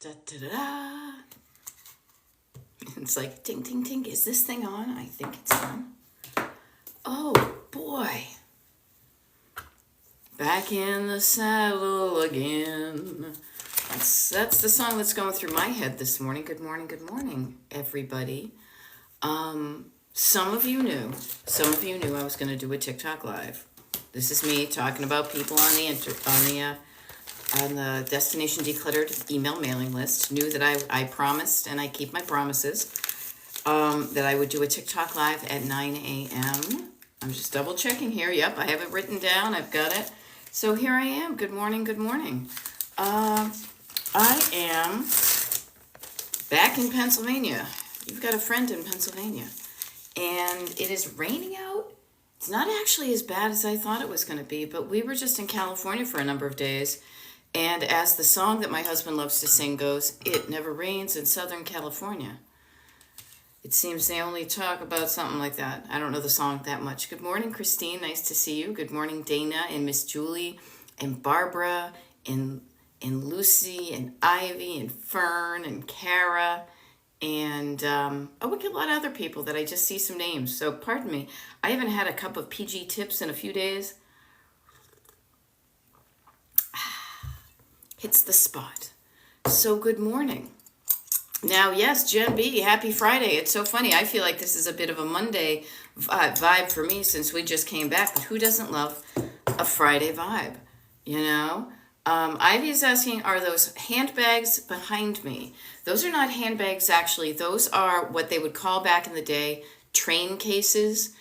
Da, da, da, da. It's like, ting, ting, ting. Is this thing on? I think it's on. Oh, boy. Back in the saddle again. That's the song that's going through my head this morning. Good morning, everybody. Some of you knew I was going to do a TikTok live. This is me talking about people on the Destination Decluttered email mailing list. Knew that I promised, and I keep my promises, that I would do a TikTok live at 9 a.m. I'm just double checking here. Yep, I have it written down. I've got it. So here I am. Good morning. I am back in Pennsylvania. You've got a friend in Pennsylvania. And it is raining out. It's not actually as bad as I thought it was going to be, but we were just in California for a number of days. And as the song that my husband loves to sing goes, it never rains in Southern California. It seems they only talk about something like that. I don't know the song that much. Good morning, Christine. Nice to see you. Good morning, Dana and Miss Julie and Barbara and Lucy and Ivy and Fern and Kara and we get a lot of other people that I just see some names. So pardon me. I haven't had a cup of PG Tips in a few days. Hits the spot. So good morning. Now, yes, Jen B, happy Friday. It's so funny. I feel like this is a bit of a Monday vibe for me since we just came back. But who doesn't love a Friday vibe? You know? Ivy is asking, are those handbags behind me? Those are not handbags, actually. Those are what they would call back in the day train cases,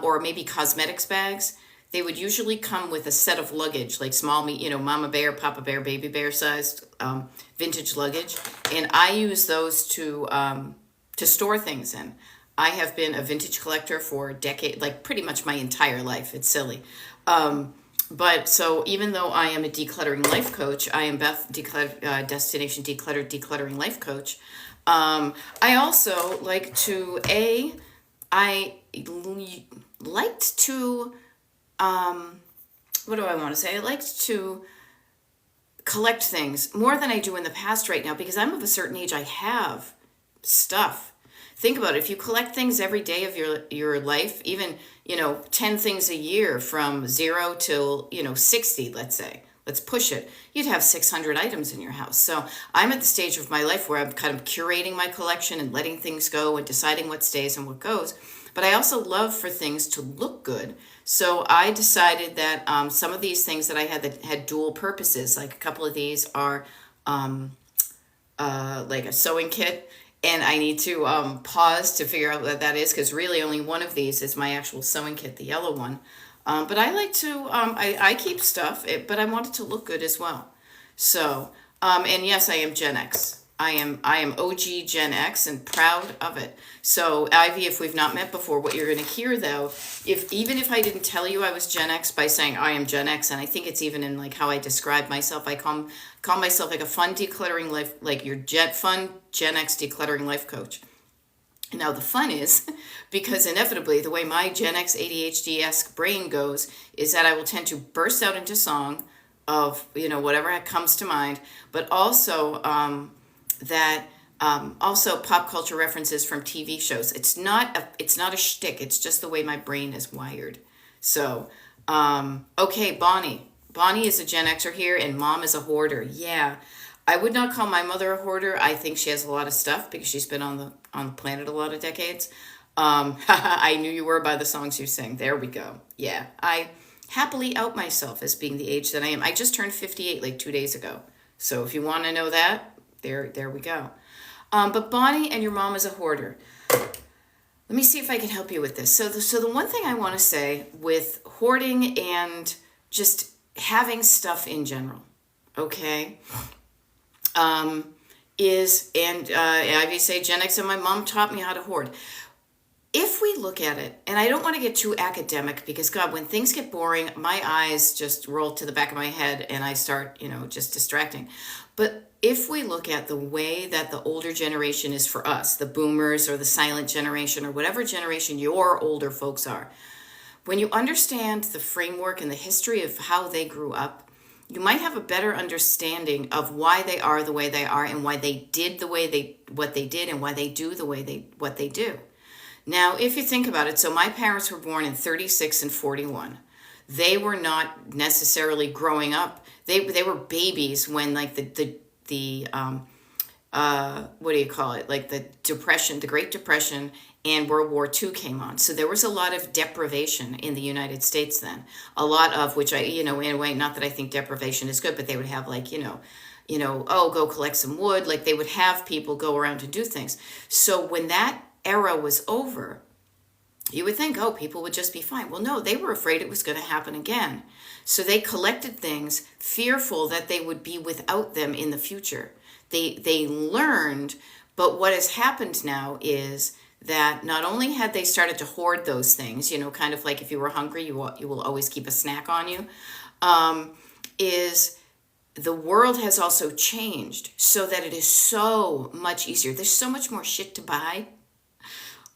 or maybe cosmetics bags. They would usually come with a set of luggage, like small, Mama Bear, Papa Bear, Baby Bear sized vintage luggage. And I use those to store things in. I have been a vintage collector for a decade, like pretty much my entire life. It's silly. But so even though I am a decluttering life coach, I am Beth, Destination Decluttered Decluttering Life Coach. I also like to, what do I want to say? I liked to collect things more than I do in the past right now because I'm of a certain age. I have stuff. Think about it. If you collect things every day of your life, even, 10 things a year from 0 till, 60, let's say, let's push it, you'd have 600 items in your house. So I'm at the stage of my life where I'm kind of curating my collection and letting things go and deciding what stays and what goes. But I also love for things to look good. So I decided that some of these things that I had that had dual purposes, like a couple of these are like a sewing kit. And I need to pause to figure out what that is because really only one of these is my actual sewing kit, the yellow one. But I like to, I keep stuff, but I want it to look good as well. So, and yes, I am Gen X. I am OG Gen X and proud of it. So Ivy, if we've not met before, what you're going to hear though, even if I didn't tell you I was Gen X by saying I am Gen X, and I think it's even in like how I describe myself, I call myself like a fun decluttering life, like your fun Gen X decluttering life coach. Now the fun is, because inevitably the way my Gen X ADHD-esque brain goes is that I will tend to burst out into song of, whatever comes to mind, but also also pop culture references from TV shows. It's not a shtick. It's just the way my brain is wired. So, okay, Bonnie. Bonnie is a Gen Xer here, and Mom is a hoarder. Yeah, I would not call my mother a hoarder. I think she has a lot of stuff because she's been on the planet a lot of decades. I knew you were by the songs you sing. There we go. Yeah, I happily out myself as being the age that I am. I just turned 58 like 2 days ago. So if you want to know that, there we go. But Bonnie and your mom is a hoarder. Let me see if I can help you with this. So the one thing I want to say with hoarding and just having stuff in general, okay, is, and I say Gen X and my mom taught me how to hoard. If we look at it, and I don't want to get too academic because, God, when things get boring, my eyes just roll to the back of my head and I start, just distracting. But if we look at the way that the older generation is for us, the boomers or the silent generation or whatever generation your older folks are, when you understand the framework and the history of how they grew up, you might have a better understanding of why they are the way they are and why they did what they did and why they do what they do. Now, if you think about it, so my parents were born in 36 and 41. They were not necessarily growing up. They were babies when like the what do you call it? Like the Depression, the Great Depression and World War II came on. So there was a lot of deprivation in the United States then. A lot of which in a way, not that I think deprivation is good, but they would have like, oh, go collect some wood. Like they would have people go around to do things. So when that era was over, you would think, oh, people would just be fine. Well, no, they were afraid it was going to happen again. So they collected things, fearful that they would be without them in the future. They learned, but what has happened now is that not only had they started to hoard those things, kind of like if you were hungry, you will always keep a snack on you, is the world has also changed so that it is so much easier. There's so much more shit to buy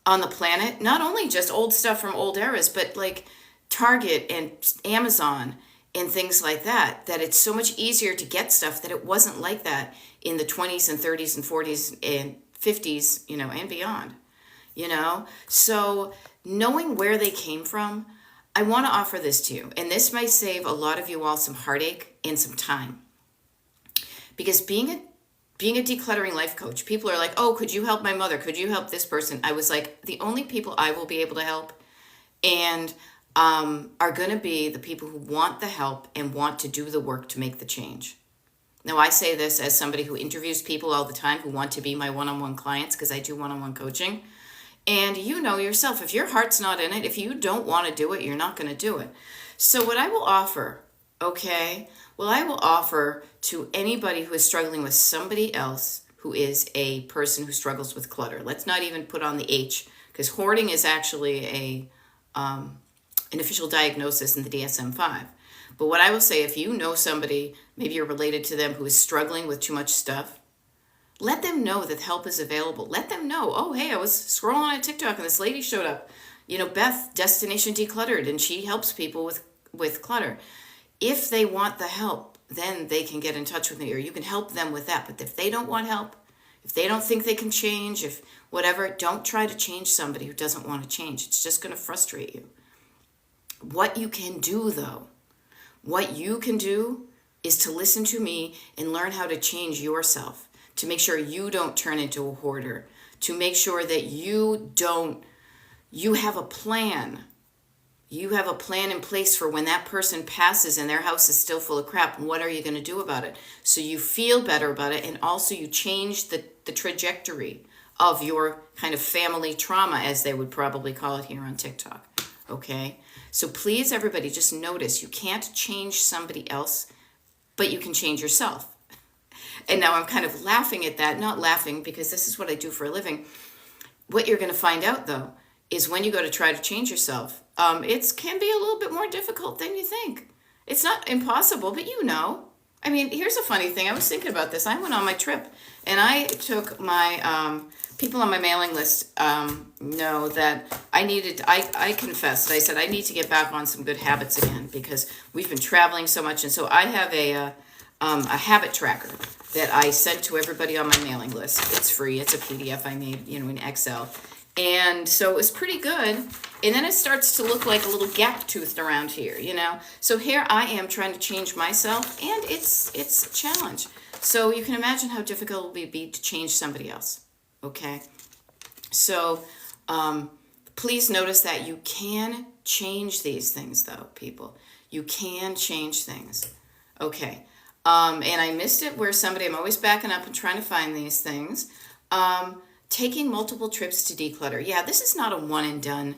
on the planet, not only just old stuff from old eras, but like Target and Amazon and things like that it's so much easier to get stuff that it wasn't like that in the 20s and 30s and 40s and 50s, and beyond, So knowing where they came from, I want to offer this to you. And this might save a lot of you all some heartache and some time. Because being a decluttering life coach, people are like, oh, could you help my mother? Could you help this person? I was like, the only people I will be able to help and are going to be the people who want the help and want to do the work to make the change. Now, I say this as somebody who interviews people all the time who want to be my one-on-one clients because I do one-on-one coaching. And you know yourself, if your heart's not in it, if you don't want to do it, you're not going to do it. So what I will offer, okay, I will offer to anybody who is struggling with somebody else who is a person who struggles with clutter. Let's not even put on the H, because hoarding is actually an official diagnosis in the DSM-5. But what I will say, if you know somebody, maybe you're related to them, who is struggling with too much stuff, let them know that help is available. Let them know, oh, hey, I was scrolling on TikTok and this lady showed up. Beth, Destination Decluttered, and she helps people with clutter. If they want the help, then they can get in touch with me, or you can help them with that. But if they don't want help, if they don't think they can change, if whatever, don't try to change somebody who doesn't want to change. It's just going to frustrate you. What you can do, though, is to listen to me and learn how to change yourself, to make sure you don't turn into a hoarder, to make sure that you have a plan. You have a plan in place for when that person passes and their house is still full of crap. What are you going to do about it? So you feel better about it, and also you change the trajectory of your kind of family trauma, as they would probably call it here on TikTok. Okay? So please, everybody, just notice you can't change somebody else, but you can change yourself. And now I'm kind of laughing at that, not laughing because this is what I do for a living. What you're going to find out, though, is when you go to try to change yourself, it can be a little bit more difficult than you think. It's not impossible, but I mean, here's a funny thing. I was thinking about this. I went on my trip, and I took my, people on my mailing list know that I confessed. I said I need to get back on some good habits again because we've been traveling so much. And so I have a habit tracker that I sent to everybody on my mailing list. It's free. It's a PDF I made, in Excel. And so it was pretty good. And then it starts to look like a little gap toothed around here, So here I am trying to change myself, and it's a challenge. So you can imagine how difficult it will be to change somebody else, okay? So please notice that you can change these things, though, people. You can change things. Okay. And I missed it where I'm always backing up and trying to find these things. Taking multiple trips to declutter. Yeah, this is not a one and done.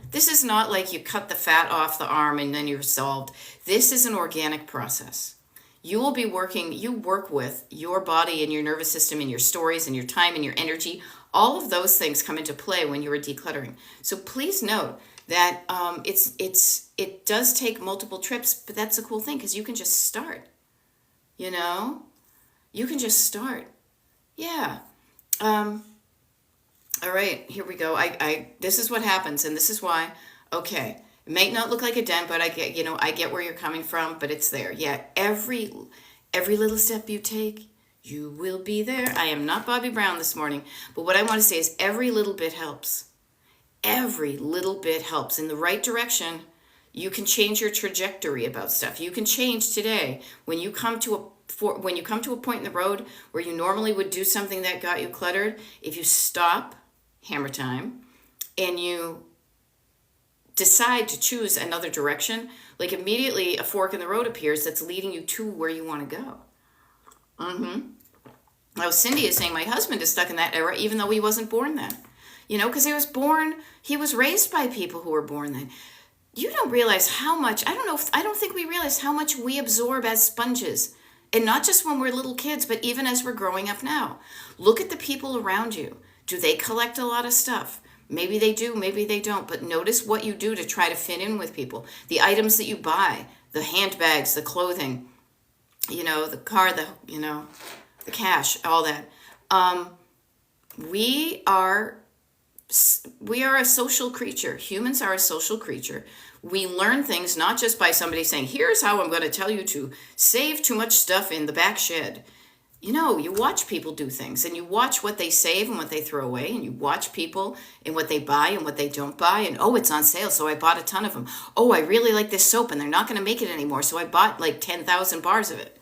This is not like you cut the fat off the arm and then you're solved. This is an organic process. You work with your body and your nervous system and your stories and your time and your energy. All of those things come into play when you are decluttering. So please note that it does take multiple trips, but that's a cool thing because you can just start. You can just start. Yeah. All right, here we go. This is what happens, and this is why. Okay, It may not look like a dent, but I get where you're coming from, but it's there. Yeah, every little step you take, you will be there. I am not Bobby Brown this morning, but what I want to say is every little bit helps. Every little bit helps in the right direction. You can change your trajectory about stuff. You can change today when you come to when you come to a point in the road where you normally would do something that got you cluttered. If you stop, hammer time, and you decide to choose another direction, like immediately a fork in the road appears that's leading you to where you want to go. Now Cindy is saying my husband is stuck in that era even though he wasn't born then. Because he was raised by people who were born then. You don't realize how much, I don't think we realize how much we absorb as sponges. And not just when we're little kids, but even as we're growing up now. Look at the people around you. Do they collect a lot of stuff? Maybe they do, maybe they don't. But notice what you do to try to fit in with people. The items that you buy, the handbags, the clothing, the car, the cash, all that. We are a social creature. Humans are a social creature. We learn things not just by somebody saying, here's how I'm going to tell you to save too much stuff in the back shed. You watch people do things, and you watch what they save and what they throw away, and you watch people and what they buy and what they don't buy, and oh, it's on sale, so I bought a ton of them. Oh, I really like this soap, and they're not going to make it anymore, so I bought like 10,000 bars of it.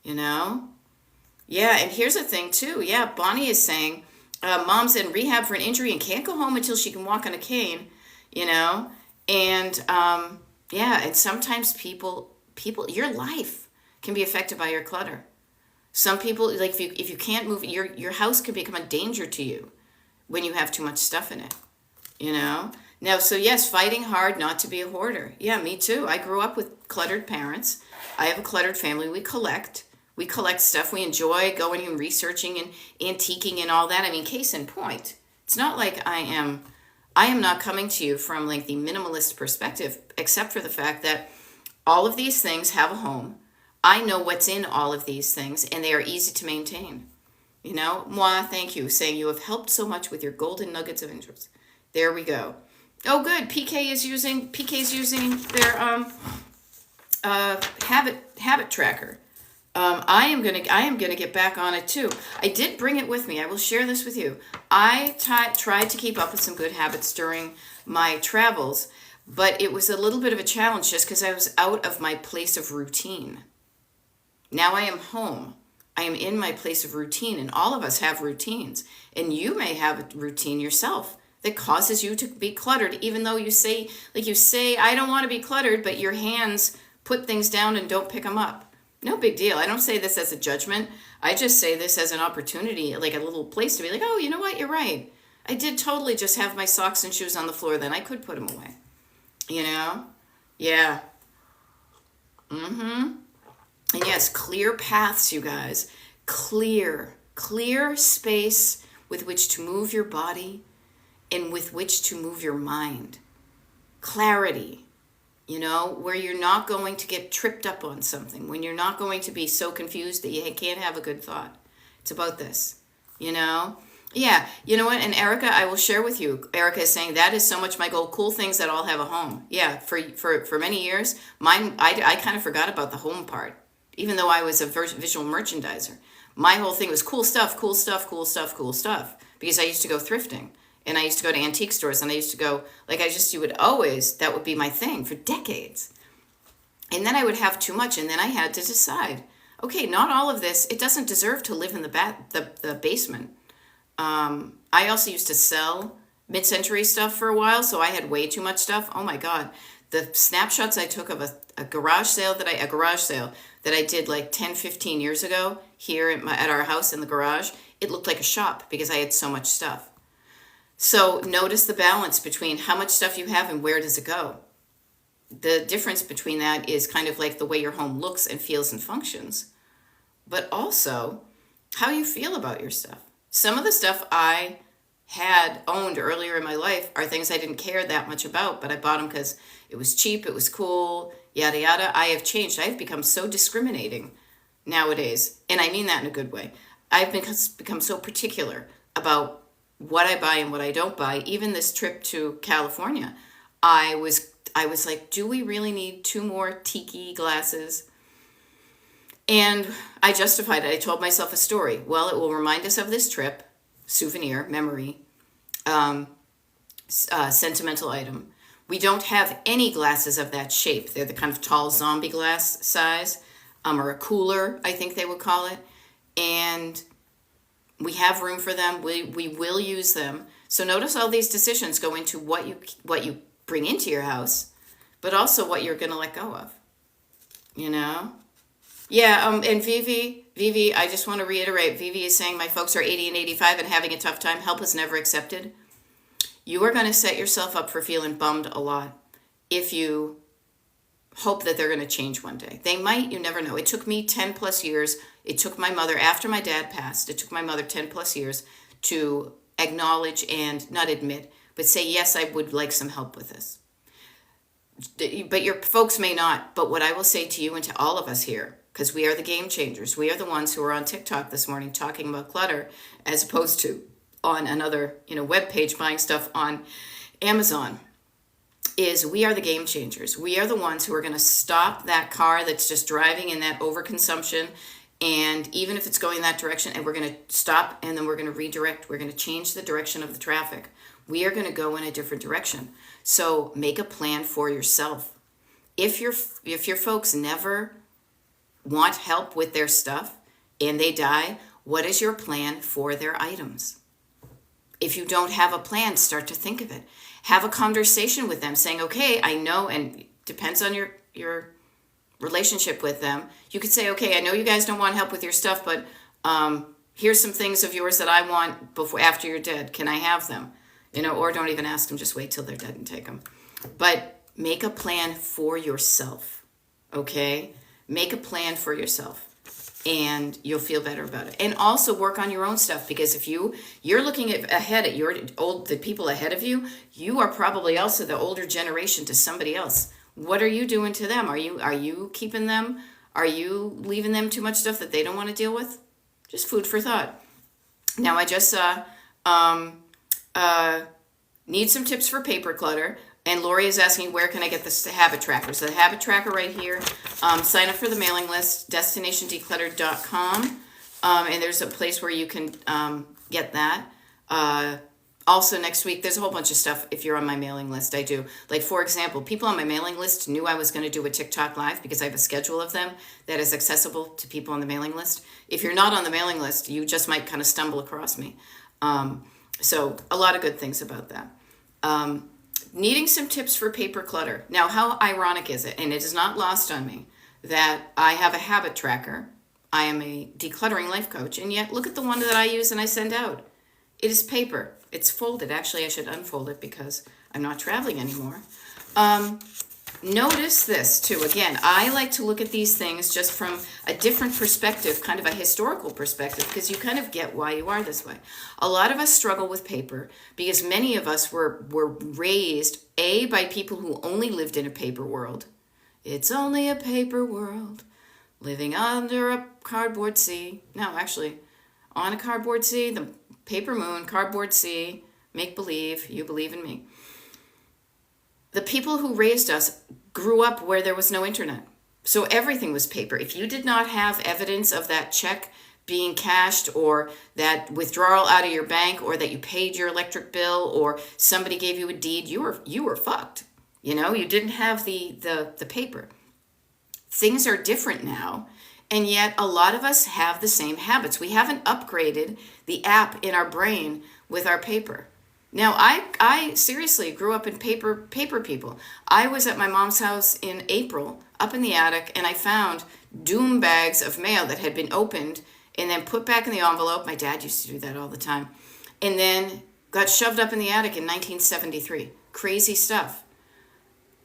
Yeah, and here's the thing too. Yeah, Bonnie is saying mom's in rehab for an injury and can't go home until she can walk on a cane, and yeah, and sometimes people, your life can be affected by your clutter. Some people, like if you can't move, your house can become a danger to you when you have too much stuff in it, Now, so yes, fighting hard not to be a hoarder. Yeah, me too. I grew up with cluttered parents. I have a cluttered family. We collect stuff. We enjoy going and researching and antiquing and all that. I mean, case in point, it's not like I am not coming to you from like the minimalist perspective, except for the fact that all of these things have a home. I know what's in all of these things, and they are easy to maintain. Moi, thank you, saying you have helped so much with your golden nuggets of interest. There we go. Oh, good. PK's using their habit tracker. I am gonna get back on it too. I did bring it with me. I will share this with you. I tried to keep up with some good habits during my travels, but it was a little bit of a challenge just because I was out of my place of routine. Now I am home. I am in my place of routine, and all of us have routines. And you may have a routine yourself that causes you to be cluttered, even though you say, I don't want to be cluttered, but your hands put things down and don't pick them up. No big deal. I don't say this as a judgment. I just say this as an opportunity, like a little place to be like, oh, you know what? You're right. I did totally just have my socks and shoes on the floor then. I could put them away. Yeah. And yes, clear paths, you guys. Clear space with which to move your body and with which to move your mind. Clarity, where you're not going to get tripped up on something, when you're not going to be so confused that you can't have a good thought. It's about this, Yeah, you know what? And Erica, I will share with you. Erica is saying that is so much my goal. Cool things that all have a home. Yeah, for many years, I kind of forgot about the home part. Even though I was a visual merchandiser, my whole thing was cool stuff, because I used to go thrifting, and I used to go to antique stores, and I used to go, that would be my thing for decades. And then I would have too much, and then I had to decide, okay, not all of this, it doesn't deserve to live in the basement. I also used to sell mid-century stuff for a while, so I had way too much stuff. Oh my God. The snapshots I took of a garage sale that I did like 10, 15 years ago here at our house in the garage, it looked like a shop because I had so much stuff. So notice the balance between how much stuff you have and where does it go. The difference between that is kind of like the way your home looks and feels and functions, but also how you feel about your stuff. Some of the stuff I had owned earlier in my life are things I didn't care that much about, but I bought them because it was cheap, it was cool, yada yada. I have changed. I've become so discriminating nowadays, and I mean that in a good way. I've become so particular about what I buy and what I don't buy. Even this trip to California, I I was like, do we really need 2 more tiki glasses? And I justified it. I told myself a story. Well, it will remind us of this trip, souvenir, memory, sentimental item. We don't have any glasses of that shape. They're the kind of tall zombie glass size, or a cooler, I think they would call it. And we have room for them. We will use them. So notice all these decisions go into what you bring into your house, but also what you're going to let go of. You know? Yeah, and Vivi, I just want to reiterate, Vivi is saying my folks are 80 and 85 and having a tough time. Help is never accepted. You are going to set yourself up for feeling bummed a lot if you hope that they're going to change one day. They might, you never know. It took me 10 plus years. It took my mother, after my dad passed, it took my mother 10 plus years to acknowledge and not admit, but say, yes, I would like some help with this. But your folks may not. But what I will say to you and to all of us here, because we are the game changers, we are the ones who are on TikTok this morning talking about clutter as opposed to on another, web page buying stuff on Amazon, is we are the game changers. We are the ones who are going to stop that car that's just driving in that overconsumption. And even if it's going that direction, and we're going to stop and then we're going to redirect, we're going to change the direction of the traffic. We are going to go in a different direction. So make a plan for yourself. If your folks never want help with their stuff and they die, what is your plan for their items? If you don't have a plan, start to think of it. Have a conversation with them saying, okay, I know, and depends on your relationship with them. You could say, okay, I know you guys don't want help with your stuff, but here's some things of yours that I want after you're dead. Can I have them? Or don't even ask them, just wait till they're dead and take them. But make a plan for yourself, okay? Make a plan for yourself, and you'll feel better about it. And also work on your own stuff, because if you're looking ahead at the people ahead of you, you are probably also the older generation to somebody else. What are you doing to them? Are you keeping them? Are you leaving them too much stuff that they don't want to deal with? Just food for thought. Now I just saw need some tips for paper clutter. And Lori is asking, where can I get this habit tracker? So the habit tracker right here. Sign up for the mailing list, destinationdecluttered.com. And there's a place where you can get that. Also next week, there's a whole bunch of stuff if you're on my mailing list. I do. Like, for example, people on my mailing list knew I was going to do a TikTok live because I have a schedule of them that is accessible to people on the mailing list. If you're not on the mailing list, you just might kind of stumble across me. So a lot of good things about that. Needing some tips for paper clutter. Now, how ironic is it? And it is not lost on me that I have a habit tracker. I am a decluttering life coach, and yet look at the one that I use and I send out. It is paper. It's folded. Actually, I should unfold it because I'm not traveling anymore. Notice this too. Again, I like to look at these things just from a different perspective, kind of a historical perspective, because you kind of get why you are this way. A lot of us struggle with paper because many of us were raised, by people who only lived in a paper world. It's only a paper world, living under a cardboard sea. No, actually, on a cardboard sea, the paper moon, cardboard sea, make believe, you believe in me. The people who raised us grew up where there was no internet. So everything was paper. If you did not have evidence of that check being cashed, or that withdrawal out of your bank, or that you paid your electric bill, or somebody gave you a deed, you were fucked. You didn't have the paper. Things are different now, and yet a lot of us have the same habits. We haven't upgraded the app in our brain with our paper. Now, I seriously grew up in paper people. I was at my mom's house in April, up in the attic, and I found doom bags of mail that had been opened and then put back in the envelope. My dad used to do that all the time. And then got shoved up in the attic in 1973. Crazy stuff.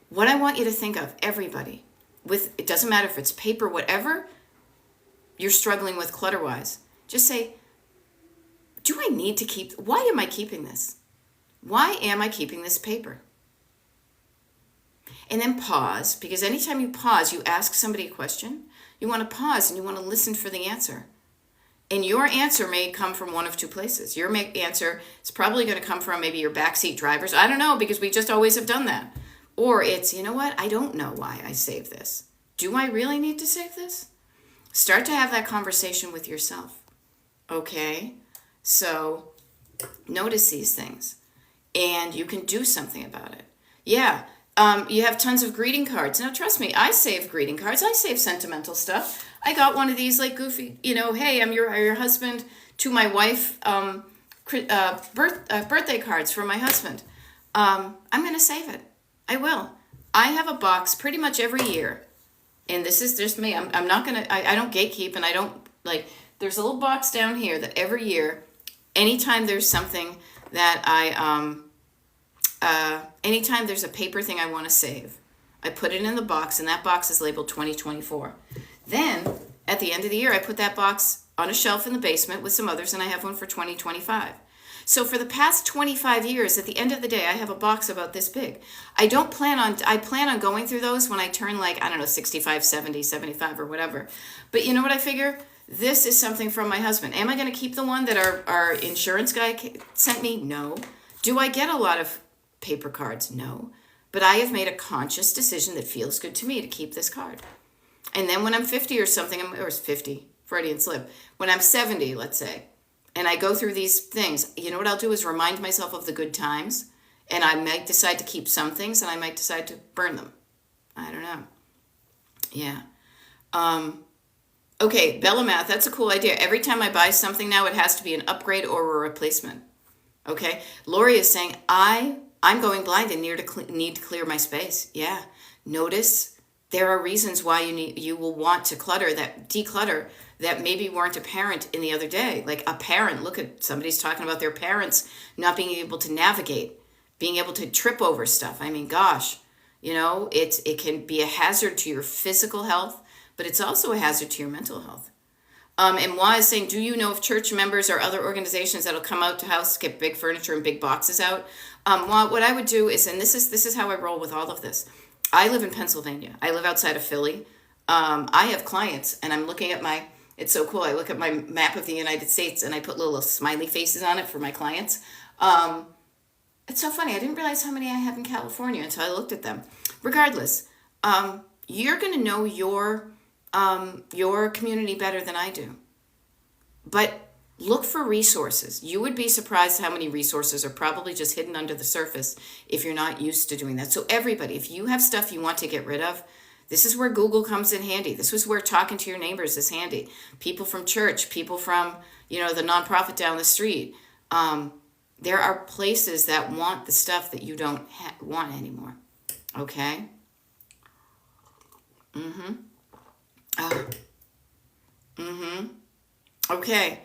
What I want you to think of, everybody, it doesn't matter if it's paper, whatever you're struggling with clutter-wise, just say, why am I keeping this? Why am I keeping this paper? And then pause, because anytime you pause, you ask somebody a question, you want to pause and you want to listen for the answer. And your answer may come from one of two places. Your answer is probably going to come from maybe your backseat drivers. I don't know, because we just always have done that. Or it's, you know what, I don't know why I save this. Do I really need to save this? Start to have that conversation with yourself. Okay? So notice these things and you can do something about it. Yeah. You have tons of greeting cards. Now, trust me, I save greeting cards. I save sentimental stuff. I got one of these like goofy, hey, I'm your husband to my wife, birthday cards for my husband. I'm going to save it. I will. I have a box pretty much every year. And this is just me. I'm not going to, I don't gatekeep and I don't there's a little box down here that every year, anytime there's something that anytime there's a paper thing I want to save, I put it in the box, and that box is labeled 2024. Then, at the end of the year, I put that box on a shelf in the basement with some others, and I have one for 2025. So for the past 25 years, at the end of the day, I have a box about this big. I plan on going through those when I turn 65, 70, 75 or whatever. But you know what I figure? This is something from my husband. Am I going to keep the one that our insurance guy sent me? No. Do I get a lot of paper cards? No. But I have made a conscious decision that feels good to me to keep this card. And then when I'm 50 or something, or 50, Freudian slip, when I'm 70, let's say, and I go through these things, you know what I'll do is remind myself of the good times, and I might decide to keep some things, and I might decide to burn them. I don't know. Yeah. Okay, Bellamath, that's a cool idea. Every time I buy something now, it has to be an upgrade or a replacement. Okay, Lori is saying, I'm going blind and need to clear my space. Yeah, notice there are reasons why you will want to declutter that maybe weren't apparent in the other day. Like a parent, look at somebody's talking about their parents not being able to navigate, being able to trip over stuff. I mean, gosh, it can be a hazard to your physical health, but it's also a hazard to your mental health. And Wah is saying, do you know if church members or other organizations that'll come out to house, get big furniture and big boxes out? Wah, what I would do is, and this is how I roll with all of this. I live in Pennsylvania. I live outside of Philly. I have clients, and I'm looking at it's so cool. I look at my map of the United States, and I put little smiley faces on it for my clients. It's so funny. I didn't realize how many I have in California until I looked at them. Regardless, you're going to know your community better than I do. But look for resources. You would be surprised how many resources are probably just hidden under the surface if you're not used to doing that. So everybody, if you have stuff you want to get rid of, this is where Google comes in handy. This is where talking to your neighbors is handy. People from church, people from, the nonprofit down the street. There are places that want the stuff that you don't want anymore. Okay? Okay.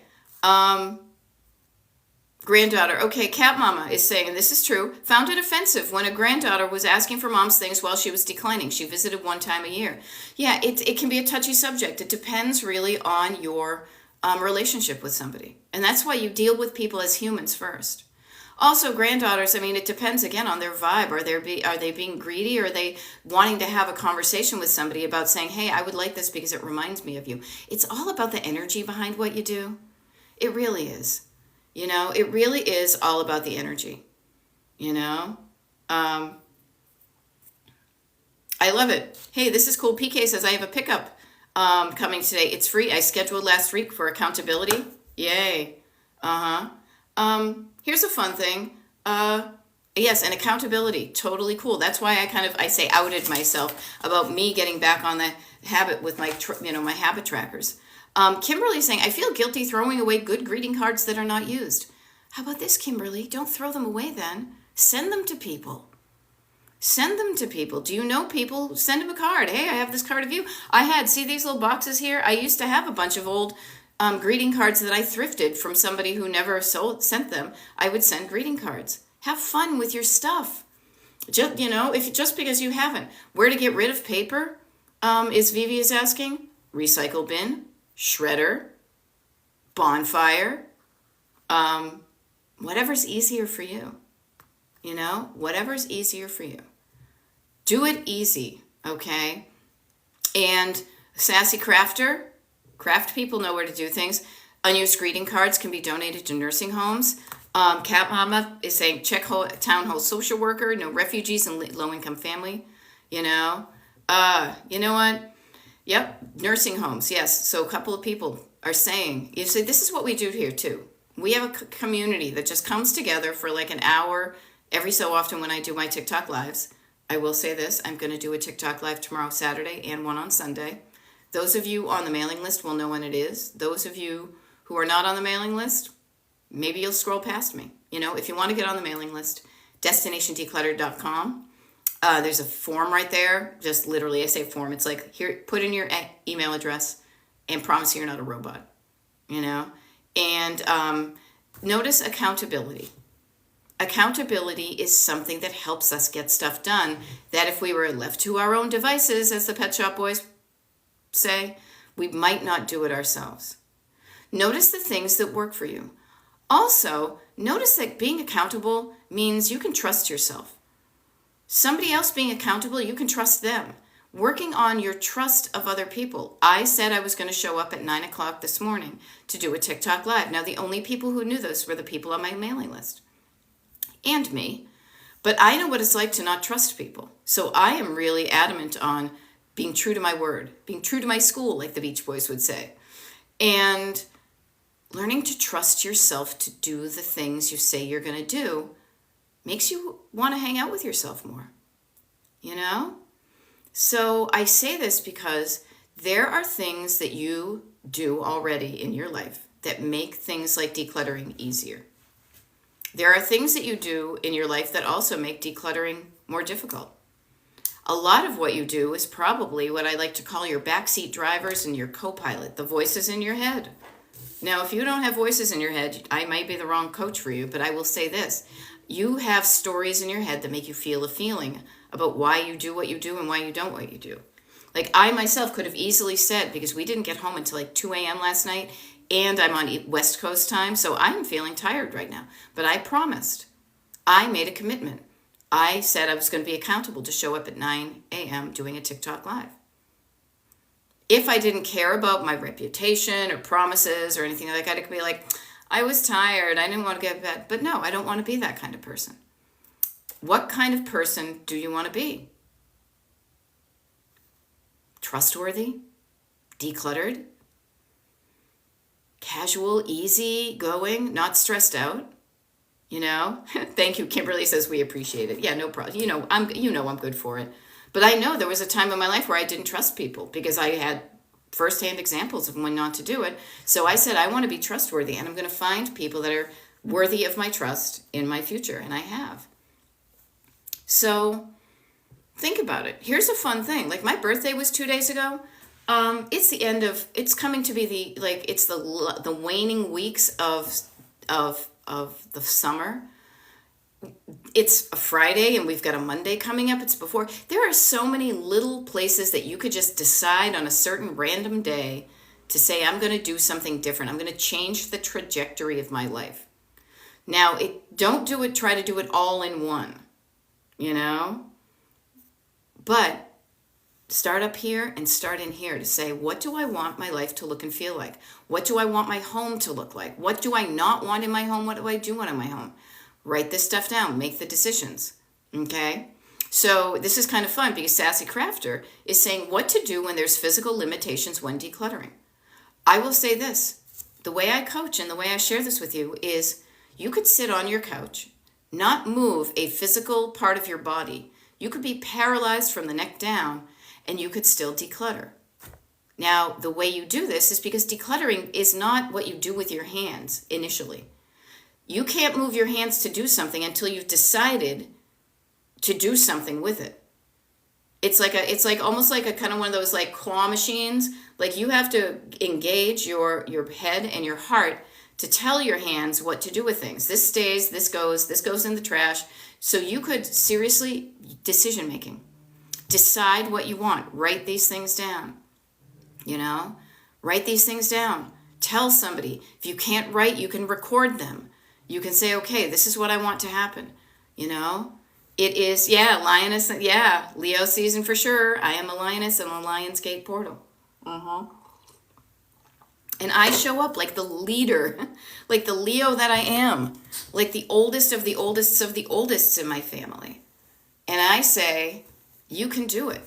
Granddaughter. Okay, Cat Mama is saying, and this is true, found it offensive when a granddaughter was asking for mom's things while she was declining. She visited one time a year. Yeah, it can be a touchy subject. It depends really on your relationship with somebody. And that's why you deal with people as humans first. Also, granddaughters, it depends again on their vibe. Are they being greedy, or are they wanting to have a conversation with somebody about saying, hey, I would like this because it reminds me of you. It's all about the energy behind what you do. It really is. It really is all about the energy. I love it. Hey, this is cool. PK says, I have a pickup coming today. It's free. I scheduled last week for accountability. Yay. Here's a fun thing. Yes, and accountability. Totally cool. That's why I say outed myself about me getting back on the habit with my habit trackers. Kimberly saying, I feel guilty throwing away good greeting cards that are not used. How about this, Kimberly? Don't throw them away then. Send them to people. Send them to people. Do you know people? Send them a card. Hey, I have this card of you. See these little boxes here? I used to have a bunch of old greeting cards that I thrifted from somebody who never sent them. I would send greeting cards. Have fun with your stuff. Just because you haven't. Where to get rid of paper? Vivi is asking. Recycle bin, shredder, bonfire, whatever's easier for you. Whatever's easier for you. Do it easy, okay? And Sassy Crafter, craft people know where to do things. Unused greeting cards can be donated to nursing homes. Cat Mama is saying check town hall social worker, no refugees and low income family. You know, you know what? Yep, nursing homes. Yes. So a couple of people are saying, you say, this is what we do here too. We have a community that just comes together for like an hour every so often when I do my TikTok lives. I will say this, I'm going to do a TikTok live tomorrow, Saturday, and one on Sunday. Those of you on the mailing list will know when it is. Those of you who are not on the mailing list, maybe you'll scroll past me. You know, if you want to get on the mailing list, destinationdecluttered.com. There's a form right there. Just literally, I say form. It's like, here, put in your email address and promise you're not a robot, you know? And notice accountability. Accountability is something that helps us get stuff done that if we were left to our own devices, as the Pet Shop Boys say, we might not do it ourselves. Notice the things that work for you. Also, notice that being accountable means you can trust yourself. Somebody else being accountable, you can trust them. Working on your trust of other people. I said I was going to show up at 9 o'clock this morning to do a TikTok live. Now, the only people who knew this were the people on my mailing list. And me. But I know what it's like to not trust people. So I am really adamant on being true to my word. Being true to my school, like the Beach Boys would say. And learning to trust yourself to do the things you say you're going to do makes you want to hang out with yourself more, you know? So I say this because there are things that you do already in your life that make things like decluttering easier. There are things that you do in your life that also make decluttering more difficult. A lot of what you do is probably what I like to call your backseat drivers and your co-pilot, the voices in your head. Now, if you don't have voices in your head, I might be the wrong coach for you, but I will say this. You have stories in your head that make you feel a feeling about why you do what you do and why you don't what you do. Like I myself could have easily said, because we didn't get home until like 2 a.m. last night, and I'm on West Coast time, so I'm feeling tired right now. But I promised. I made a commitment. I said I was going to be accountable to show up at 9 a.m. doing a TikTok live. If I didn't care about my reputation or promises or anything like that, I could be like, I was tired, I didn't want to get to bed. But no, I don't want to be that kind of person. What kind of person do you want to be? Trustworthy? Decluttered? Casual, easy going, not stressed out? You know? Thank you. Kimberly says we appreciate it. Yeah, no problem. I'm good for it. But I know there was a time in my life where I didn't trust people because I had firsthand examples of when not to do it. So I said, I want to be trustworthy, and I'm going to find people that are worthy of my trust in my future, and I have. So think about it. Here's a fun thing. Like my birthday was 2 days ago. It's coming to be it's the waning weeks of the summer. It's a Friday and we've got a Monday coming up. It's before. There are so many little places that you could just decide on a certain random day to say, I'm going to do something different. I'm going to change the trajectory of my life. Now, try to do it all in one, you know? But start up here and start in here to say, what do I want my life to look and feel like? What do I want my home to look like? What do I not want in my home? What do I do want in my home? Write this stuff down. Make the decisions. Okay? So this is kind of fun because Sassy Crafter is saying what to do when there's physical limitations when decluttering. I will say this. The way I coach and the way I share this with you is you could sit on your couch, not move a physical part of your body. You could be paralyzed from the neck down, and you could still declutter. Now, the way you do this is because decluttering is not what you do with your hands initially. You can't move your hands to do something until you've decided to do something with it. It's like almost like a kind of one of those like claw machines. Like you have to engage your head and your heart to tell your hands what to do with things. This stays, this goes in the trash. So you could seriously, decision making. Decide what you want. Write these things down. You know? Write these things down. Tell somebody. If you can't write, you can record them. You can say, okay, this is what I want to happen. You know? It is, lioness, Leo season for sure. I am a lioness in the Lionsgate portal. And I show up like the leader, like the Leo that I am, like the oldest of the oldest of the oldest in my family. And I say, you can do it.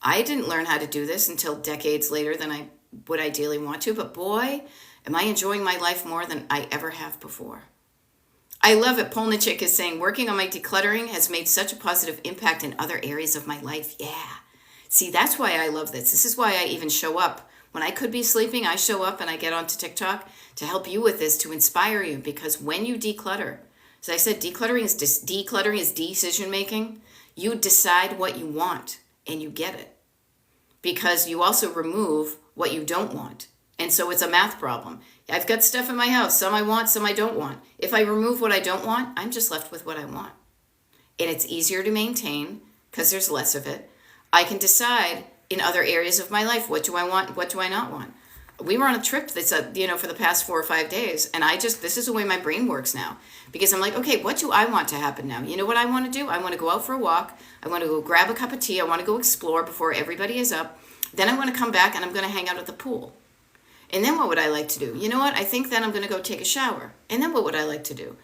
I didn't learn how to do this until decades later than I would ideally want to, but boy, am I enjoying my life more than I ever have before. I love it. Polnichik is saying, working on my decluttering has made such a positive impact in other areas of my life. Yeah. See, that's why I love this. This is why I even show up. When I could be sleeping, I show up and I get onto TikTok to help you with this, to inspire you. Because when you declutter, as I said, decluttering is decision making. You decide what you want and you get it. Because you also remove what you don't want. And so it's a math problem. I've got stuff in my house. Some I want, some I don't want. If I remove what I don't want, I'm just left with what I want. And it's easier to maintain because there's less of it. I can decide in other areas of my life, what do I want, what do I not want? We were on a trip that's, for the past 4 or 5 days. And this is the way my brain works now. Because I'm like, okay, what do I want to happen now? You know what I want to do? I want to go out for a walk. I want to go grab a cup of tea. I want to go explore before everybody is up. Then I want to come back and I'm going to hang out at the pool. And then what would I like to do? You know what? I think then I'm going to go take a shower. And then what would I like to do?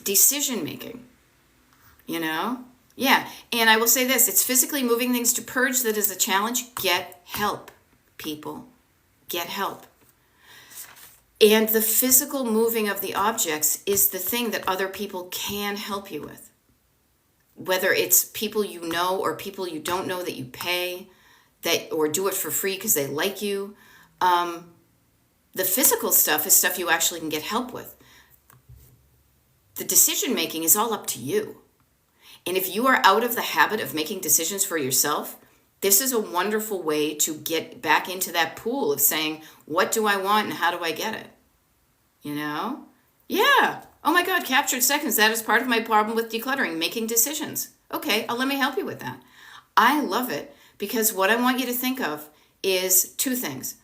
Decision making. Yeah. And I will say this. It's physically moving things to purge that is a challenge. Get help, people. Get help. And the physical moving of the objects is the thing that other people can help you with. Whether it's people you know or people you don't know that you pay, or do it for free because they like you. The physical stuff is stuff you actually can get help with. The decision making is all up to you. And if you are out of the habit of making decisions for yourself, this is a wonderful way to get back into that pool of saying, what do I want and how do I get it? Yeah. Oh my God, captured seconds. That is part of my problem with decluttering, making decisions. Okay, let me help you with that. I love it because what I want you to think of is 2 things.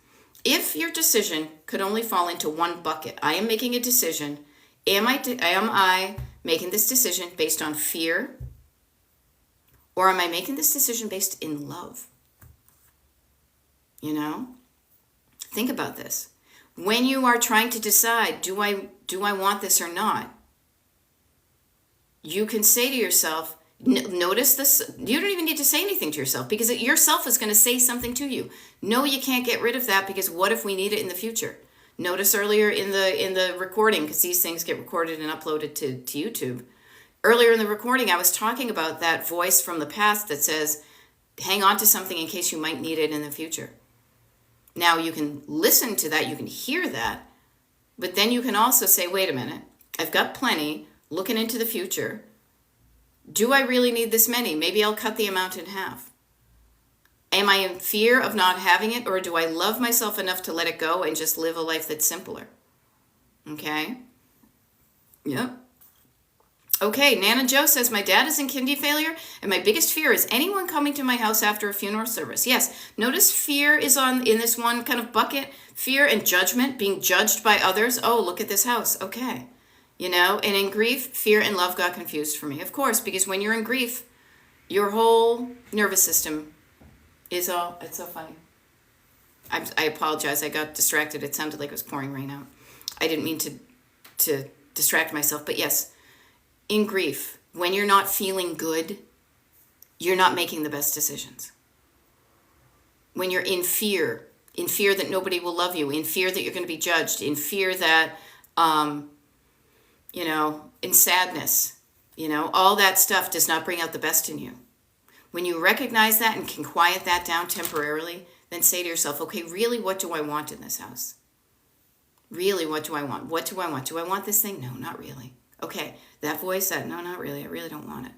If your decision could only fall into one bucket, I am making a decision. Am I making this decision based on fear? Or am I making this decision based in love? Think about this. When you are trying to decide, do I want this or not? You can say to yourself, notice this. You don't even need to say anything to yourself because yourself is going to say something to you. No, you can't get rid of that because what if we need it in the future? Notice earlier in the recording, because these things get recorded and uploaded to YouTube. Earlier in the recording, I was talking about that voice from the past that says, hang on to something in case you might need it in the future. Now you can listen to that, you can hear that, but then you can also say, wait a minute, I've got plenty, looking into the future. Do I really need this many? Maybe I'll cut the amount in half. Am I in fear of not having it, or do I love myself enough to let it go and just live a life that's simpler? Okay? Yep. Okay, Nana Joe says, my dad is in kidney failure, and my biggest fear is anyone coming to my house after a funeral service. Yes, notice fear is in this one kind of bucket. Fear and judgment, being judged by others. Oh, look at this house. Okay. And in grief, fear and love got confused for me. Of course, because when you're in grief, your whole nervous system is it's so funny. I apologize. I got distracted. It sounded like it was pouring rain out. I didn't mean to distract myself. But yes, in grief, when you're not feeling good, you're not making the best decisions. When you're in fear that nobody will love you, in fear that you're going to be judged, in fear that, in sadness, all that stuff does not bring out the best in you. When you recognize that and can quiet that down temporarily, then say to yourself, okay, really, what do I want in this house? Really, what do I want? What do I want? Do I want this thing? No, not really. Okay, that voice said, no, not really. I really don't want it.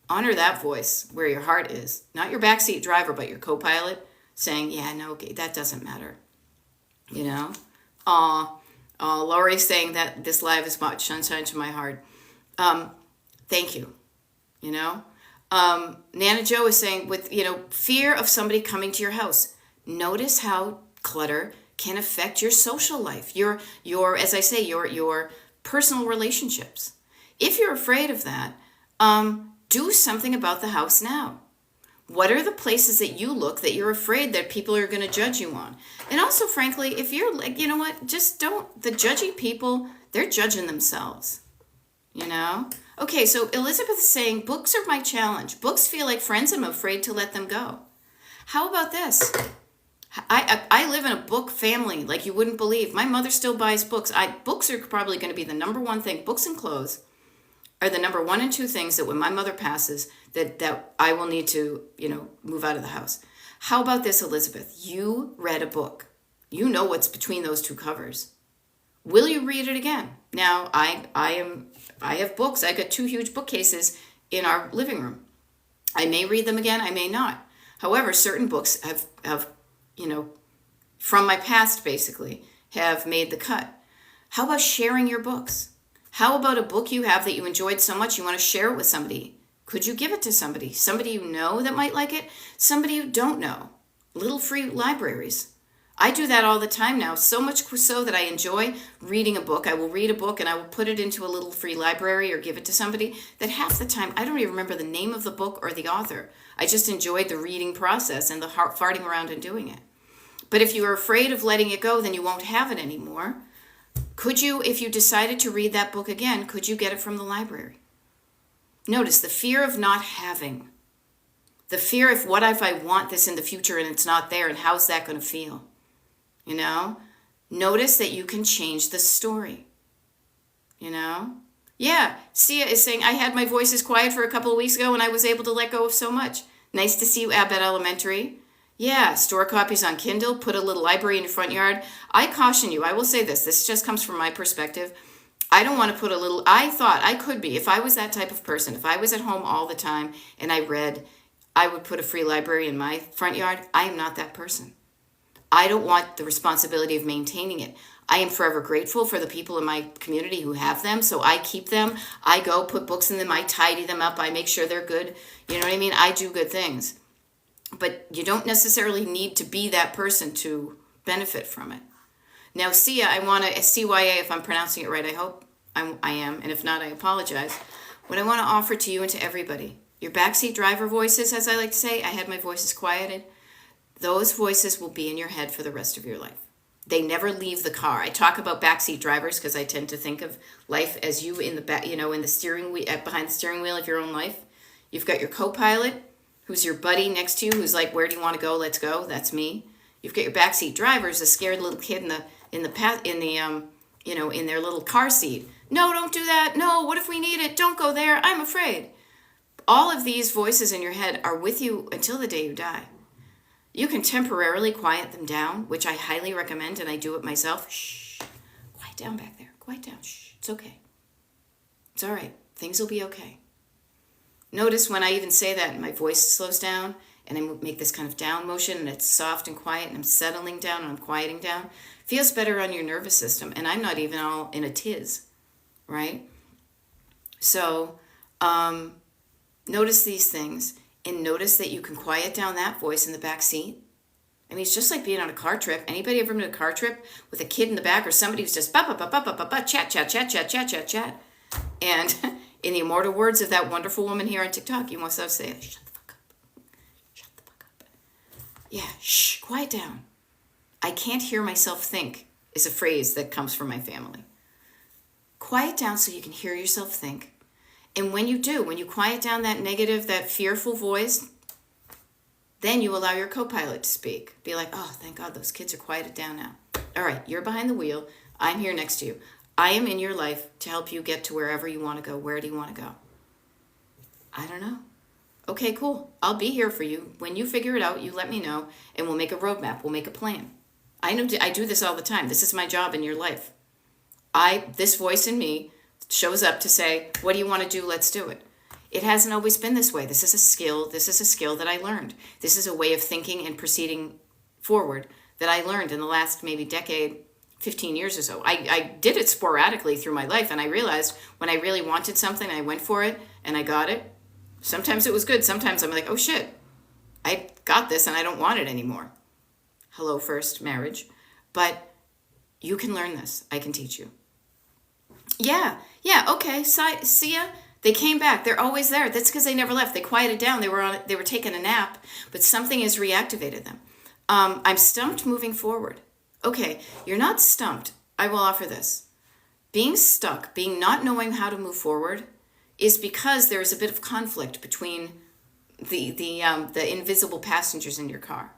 Honor that voice where your heart is. Not your backseat driver, but your co-pilot saying, yeah, no, okay, that doesn't matter. Lori's saying that this live is much sunshine to my heart. Thank you. Nana Joe is saying with, fear of somebody coming to your house. Notice how clutter can affect your social life. Your as I say, your personal relationships. If you're afraid of that, do something about the house now. What are the places that you look that you're afraid that people are going to judge you on? And also, frankly, if you're like, you know what, just don't, the judgy people, they're judging themselves, you know? Okay, so Elizabeth is saying, books are my challenge. Books feel like friends and I'm afraid to let them go. How about this? I live in a book family like you wouldn't believe. My mother still buys books. Books are probably going to be the number one thing. Books and clothes are the number one and two things that when my mother passes, that I will need to, move out of the house. How about this, Elizabeth? You read a book. You know what's between those two covers. Will you read it again? Now, I have books. I got two huge bookcases in our living room. I may read them again. I may not. However, certain books have from my past basically, have made the cut. How about sharing your books? How about a book you have that you enjoyed so much you want to share it with somebody? Could you give it to somebody? Somebody you know that might like it? Somebody you don't know? Little free libraries. I do that all the time now, so much so that I enjoy reading a book. I will read a book and I will put it into a little free library or give it to somebody that half the time I don't even remember the name of the book or the author. I just enjoyed the reading process and the farting around and doing it. But if you are afraid of letting it go, then you won't have it anymore. Could you, if you decided to read that book again, could you get it from the library? Notice the fear of not having. The fear of what if I want this in the future and it's not there, and how's that going to feel? Notice that you can change the story. Yeah, Sia is saying, I had my voices quiet for a couple of weeks ago and I was able to let go of so much. Nice to see you, Abbott Elementary. Yeah, store copies on Kindle, put a little library in your front yard. I caution you, I will say this just comes from my perspective. I don't want to put I thought I could be, if I was that type of person, if I was at home all the time and I read, I would put a free library in my front yard. I am not that person. I don't want the responsibility of maintaining it. I am forever grateful for the people in my community who have them, so I keep them. I go put books in them, I tidy them up, I make sure they're good. You know what I mean? I do good things. But you don't necessarily need to be that person to benefit from it. Now, Sia, I want to, CYA, if I'm pronouncing it right, I hope I am, and if not, I apologize. What I want to offer to you and to everybody, your backseat driver voices, as I like to say, I had my voices quieted. Those voices will be in your head for the rest of your life. They never leave the car. I talk about backseat drivers because I tend to think of life as you in the back, in the steering wheel, behind the steering wheel of your own life. You've got your co-pilot, who's your buddy next to you, who's like, where do you want to go? Let's go. That's me. You've got your backseat drivers, a scared little kid in their little car seat. No, don't do that. No, what if we need it? Don't go there. I'm afraid. All of these voices in your head are with you until the day you die. You can temporarily quiet them down, which I highly recommend, and I do it myself. Shh. Quiet down back there. Quiet down. Shh. It's okay. It's all right. Things will be okay. Notice when I even say that, my voice slows down, and I make this kind of down motion, and it's soft and quiet, and I'm settling down, and I'm quieting down. Feels better on your nervous system, and I'm not even all in a tiz, right? So notice these things, and notice that you can quiet down that voice in the back seat. I mean, it's just like being on a car trip. Anybody ever been on a car trip with a kid in the back or somebody who's just chat, chat, chat, chat, chat, chat, chat. And in the immortal words of that wonderful woman here on TikTok, you must have to say, shut the fuck up. Shut the fuck up. Yeah, shh, quiet down. I can't hear myself think is a phrase that comes from my family. Quiet down so you can hear yourself think. And when you do, when you quiet down that negative, that fearful voice, then you allow your co-pilot to speak. Be like, oh, thank God those kids are quieted down now. All right, you're behind the wheel. I'm here next to you. I am in your life to help you get to wherever you want to go. Where do you want to go? I don't know. Okay, cool. I'll be here for you. When you figure it out, you let me know, and we'll make a roadmap. We'll make a plan. I know I do this all the time. This is my job in your life. This voice in me shows up to say, what do you want to do? Let's do it. It hasn't always been this way. This is a skill. This is a skill that I learned. This is a way of thinking and proceeding forward that I learned in the last maybe decade, 15 years or so. I did it sporadically through my life, and I realized when I really wanted something, I went for it, and I got it. Sometimes it was good. Sometimes I'm like, oh shit, I got this, and I don't want it anymore. Hello, first marriage. But you can learn this. I can teach you. Yeah, okay. Sia, They came back. They're always there. That's because they never left. They quieted down. They were taking a nap, but something has reactivated them. I'm stumped moving forward. Okay, you're not stumped. I will offer this. Being stuck, being not knowing how to move forward, is because there is a bit of conflict between the invisible passengers in your car.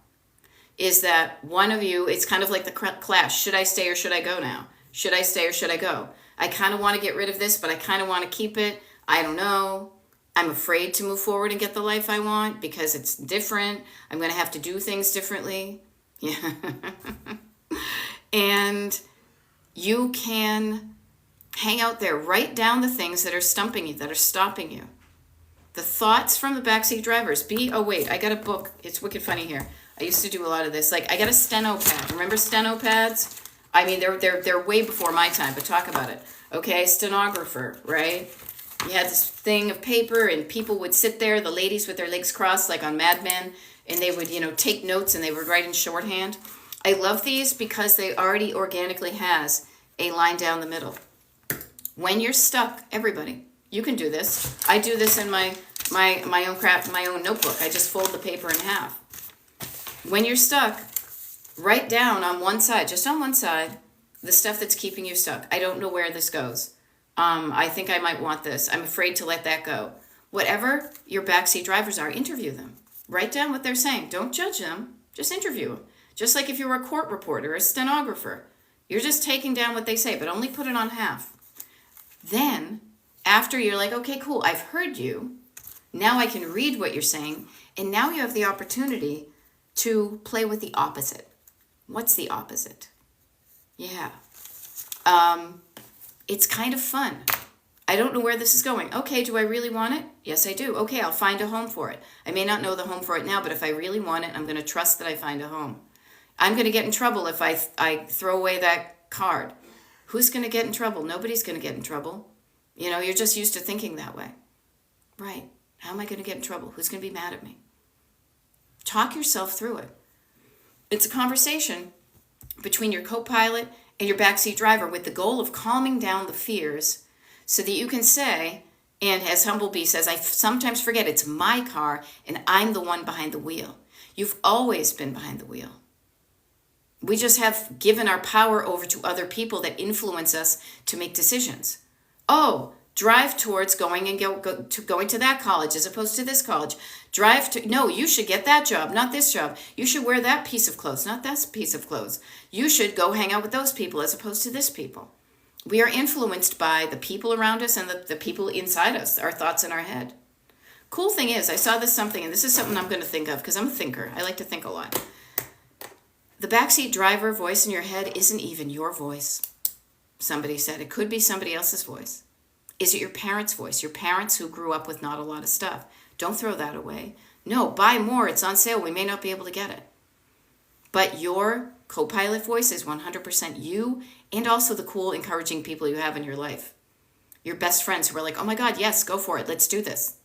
Is that one of you, it's kind of like the clash. Should I stay or should I go now? Should I stay or should I go? I kind of want to get rid of this, but I kind of want to keep it. I don't know. I'm afraid to move forward and get the life I want because it's different. I'm going to have to do things differently. Yeah. And you can hang out there. Write down the things that are stumping you, that are stopping you. The thoughts from the backseat drivers. Oh wait, I got a book. It's wicked funny here. I used to do a lot of this. Like, I got a steno pad. Remember steno pads? I mean, they're way before my time, but talk about it. Okay, stenographer, right? You had this thing of paper, and people would sit there, the ladies with their legs crossed, like on Mad Men, and they would, take notes, and they would write in shorthand. I love these because they already organically has a line down the middle. When you're stuck, everybody, you can do this. I do this in my own notebook. I just fold the paper in half. When you're stuck, write down on one side, just on one side, the stuff that's keeping you stuck. I don't know where this goes. I think I might want this. I'm afraid to let that go. Whatever your backseat drivers are, interview them. Write down what they're saying. Don't judge them. Just interview them. Just like if you were a court reporter or a stenographer. You're just taking down what they say, but only put it on half. Then, after you're like, okay, cool, I've heard you. Now I can read what you're saying. And now you have the opportunity to play with the opposite. What's the opposite? Yeah. It's kind of fun. I don't know where this is going. Okay, do I really want it? Yes, I do. Okay, I'll find a home for it. I may not know the home for it now, but if I really want it, I'm going to trust that I find a home. I'm going to get in trouble if I throw away that card. Who's going to get in trouble? Nobody's going to get in trouble. You're just used to thinking that way. Right. How am I going to get in trouble? Who's going to be mad at me? Talk yourself through it. It's a conversation between your co-pilot and your backseat driver with the goal of calming down the fears so that you can say, and as Humblebee says, I sometimes forget it's my car and I'm the one behind the wheel. You've always been behind the wheel. We just have given our power over to other people that influence us to make decisions. Oh, drive towards going to that college as opposed to this college. No, you should get that job, not this job. You should wear that piece of clothes, not this piece of clothes. You should go hang out with those people as opposed to this people. We are influenced by the people around us and the people inside us, our thoughts in our head. Cool thing is, I saw something, and this is something I'm going to think of because I'm a thinker. I like to think a lot. The backseat driver voice in your head isn't even your voice. Somebody said it could be somebody else's voice. Is it your parents' voice? Your parents who grew up with not a lot of stuff. Don't throw that away. No, buy more. It's on sale. We may not be able to get it. But your co-pilot voice is 100% you and also the cool, encouraging people you have in your life. Your best friends who are like, oh my God, yes, go for it. Let's do this.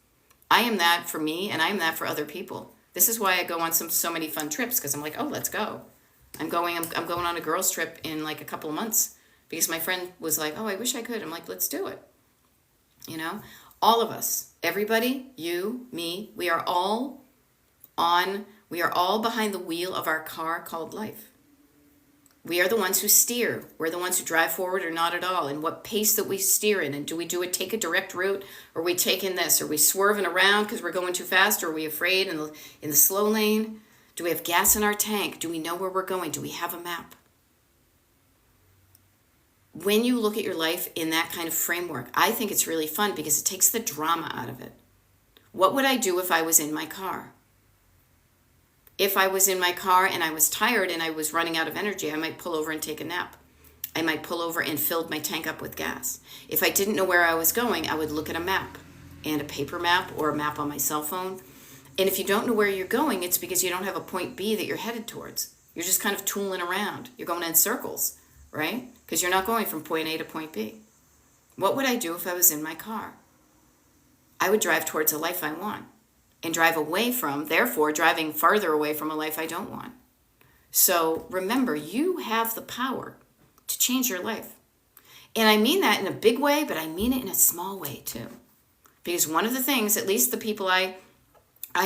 I am that for me and I am that for other people. This is why I go on so many fun trips because I'm like, oh, let's go. I'm going on a girls' trip in like a couple of months because my friend was like, oh, I wish I could. I'm like, let's do it. All of us, everybody, you, me, we are all behind the wheel of our car called life. We are the ones who steer. We're the ones who drive forward or not at all, and what pace that we steer in. And do we take a direct route, or are we taking this? Are we swerving around because we're going too fast, or are we afraid in the slow lane? Do we have gas in our tank? Do we know where we're going? Do we have a map? When you look at your life in that kind of framework, I think it's really fun because it takes the drama out of it. What would I do if I was in my car? If I was in my car and I was tired and I was running out of energy, I might pull over and take a nap. I might pull over and fill my tank up with gas. If I didn't know where I was going, I would look at a map and a paper map or a map on my cell phone. And if you don't know where you're going, it's because you don't have a point B that you're headed towards. You're just kind of tooling around. You're going in circles, right? Because you're not going from point A to point B. What would I do if I was in my car? I would drive towards a life I want and drive away from, therefore, driving farther away from a life I don't want. So remember, you have the power to change your life. And I mean that in a big way, but I mean it in a small way too. Because one of the things, at least the people I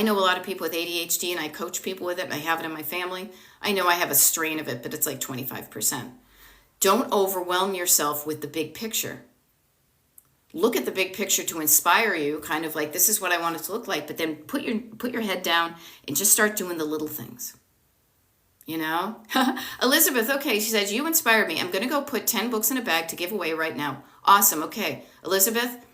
know a lot of people with ADHD, and I coach people with it, and I have it in my family. I know I have a strain of it, but it's like 25%. Don't overwhelm yourself with the big picture. Look at the big picture to inspire you, kind of like, this is what I want it to look like, but then put your head down and just start doing the little things. You know? Elizabeth, okay, she says, you inspired me. I'm going to go put 10 books in a bag to give away right now. Awesome, okay. Elizabeth,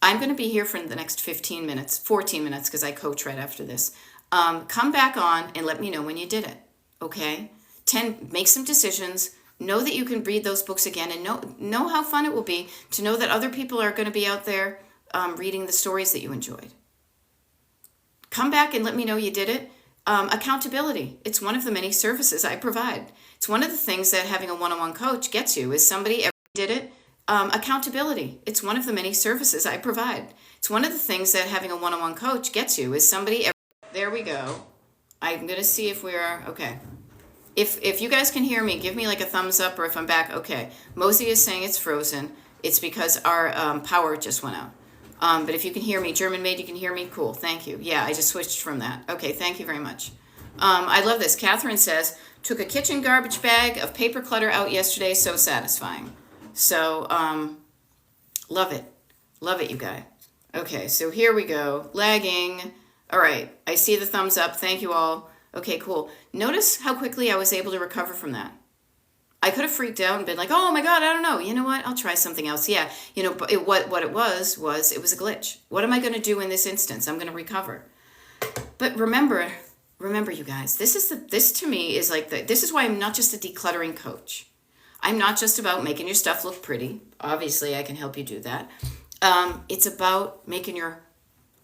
I'm going to be here for the next 14 minutes, because I coach right after this. Come back on and let me know when you did it, okay? 10, make some decisions. Know that you can read those books again, and know how fun it will be to know that other people are going to be out there reading the stories that you enjoyed. Come back and let me know you did it. Accountability. It's one of the many services I provide. It's one of the things that having a one-on-one coach gets you. Is somebody ever did it? Accountability. It's one of the many services I provide. It's one of the things that having a one-on-one coach gets you. Is somebody ever... There we go. I'm going to see if we're... Okay. If you guys can hear me, give me like a thumbs up, or if I'm back. Okay. Mosey is saying it's frozen. It's because our power just went out. But if you can hear me, German Maid, you can hear me? Cool, thank you. Yeah, I just switched from that. Okay, thank you very much. I love this. Catherine says, took a kitchen garbage bag of paper clutter out yesterday, so satisfying. So, love it. Love it, you guys. Okay, so here we go. Lagging. All right, I see the thumbs up. Thank you all. Okay, cool. Notice how quickly I was able to recover from that. I could have freaked out and been like, oh my God, I don't know. You know what? I'll try something else. Yeah. You know, but what it was it was a glitch. What am I going to do in this instance? I'm going to recover. But remember, you guys, this to me is like this is why I'm not just a decluttering coach. I'm not just about making your stuff look pretty. Obviously, I can help you do that. It's about making your